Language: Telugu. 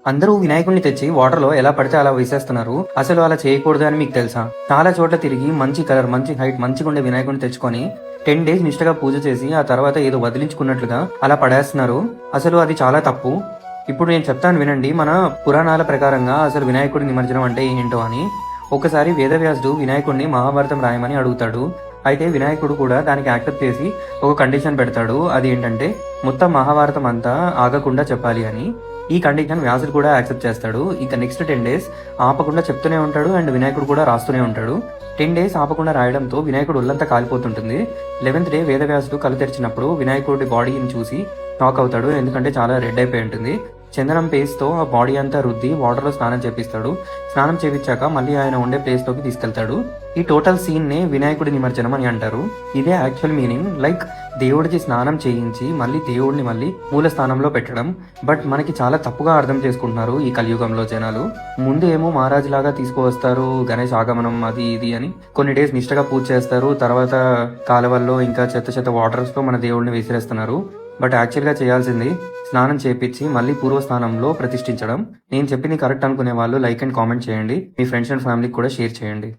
అందరూ వినాయకుడిని తెచ్చి వాటర్‌లో ఎలా పడితే అలా వేసేస్తున్నారు. అసలు అలా చేయకూడదు అని మీకు తెలుసా? చాలా చోట్ల తిరిగి మంచి కలర్, మంచి హైట్, మంచిగుండే వినాయకుడిని తెచ్చుకొని 10 డేస్ నిష్టగా పూజ చేసి ఆ తర్వాత ఏదో వదిలించుకున్నట్లుగా అలా పడేస్తున్నారు. అసలు అది చాలా తప్పు. ఇప్పుడు నేను చెప్తాను వినండి. మన పురాణాల ప్రకారంగా అసలు వినాయకుడి నిమజ్జనం అంటే ఏంటో అని. ఒకసారి వేదవ్యాసుడు వినాయకుడిని మహాభారతం రాయమని అడుగుతాడు. అయితే వినాయకుడు కూడా దానికి యాక్సెప్ట్ చేసి ఒక కండిషన్ పెడతాడు. అది ఏంటంటే మొత్తం మహాభారతం అంతా ఆగకుండా చెప్పాలి అని. ఈ కండిషన్ వ్యాసుడు కూడా యాక్సెప్ట్ చేస్తాడు. ఇక నెక్స్ట్ 10 డేస్ ఆపకుండా చెప్తూనే ఉంటాడు అండ్ వినాయకుడు కూడా రాస్తూనే ఉంటాడు. 10 డేస్ ఆపకుండా రాయడంతో వినాయకుడు ఒళ్ళంతా కాలిపోతుంటుంది. 11th డే వేదవ్యాసుడు కళ్ళు తెరిచినప్పుడు వినాయకుడి బాడీని చూసి షాక్ అవుతాడు. ఎందుకంటే చాలా రెడ్ అయిపోయి ఉంటుంది. చందనం పేస్ట్‌తో ఆ బాడీ అంతా రుద్ది వాటర్‌లో స్నానం చేపిస్తాడు. స్నానం చేపిచ్చాక మళ్ళీ ఆయన ఉండే ప్లేస్‌లోకి తీసుకెళ్తాడు. ఈ టోటల్ సీన్‌నే వినాయకుడి నిమజ్జనం అని అంటారు. ఇదే యాక్చువల్ మీనింగ్. లైక్ దేవుడికి స్నానం చేయించి మళ్ళీ మళ్ళీ మూల స్థానంలో పెట్టడం. బట్ మనకి చాలా తప్పుగా అర్థం చేసుకుంటున్నారు ఈ కలియుగంలో జనాలు. ముందు ఏమో మహారాజులాగా తీసుకువస్తారు గణేష్ ఆగమనం అది ఇది అని. కొన్ని డేస్ నిష్టగా పూజ చేస్తారు. తర్వాత కాలువల్లో ఇంకా చెత్త వాటర్స్‌లో మన దేవుడిని విసిరేస్తున్నారు. బట్ యాక్చువల్‌గా చేయాల్సింది స్నానం చేపిచ్చి మళ్ళీ పూర్వస్థానంలో ప్రతిష్ఠించడం. నేను చెప్పింది కరెక్ట్ అనుకునే వాళ్ళు లైక్ అండ్ కామెంట్ చేయండి. మీ ఫ్రెండ్స్ అండ్ ఫ్యామిలీకి కూడా షేర్ చేయండి.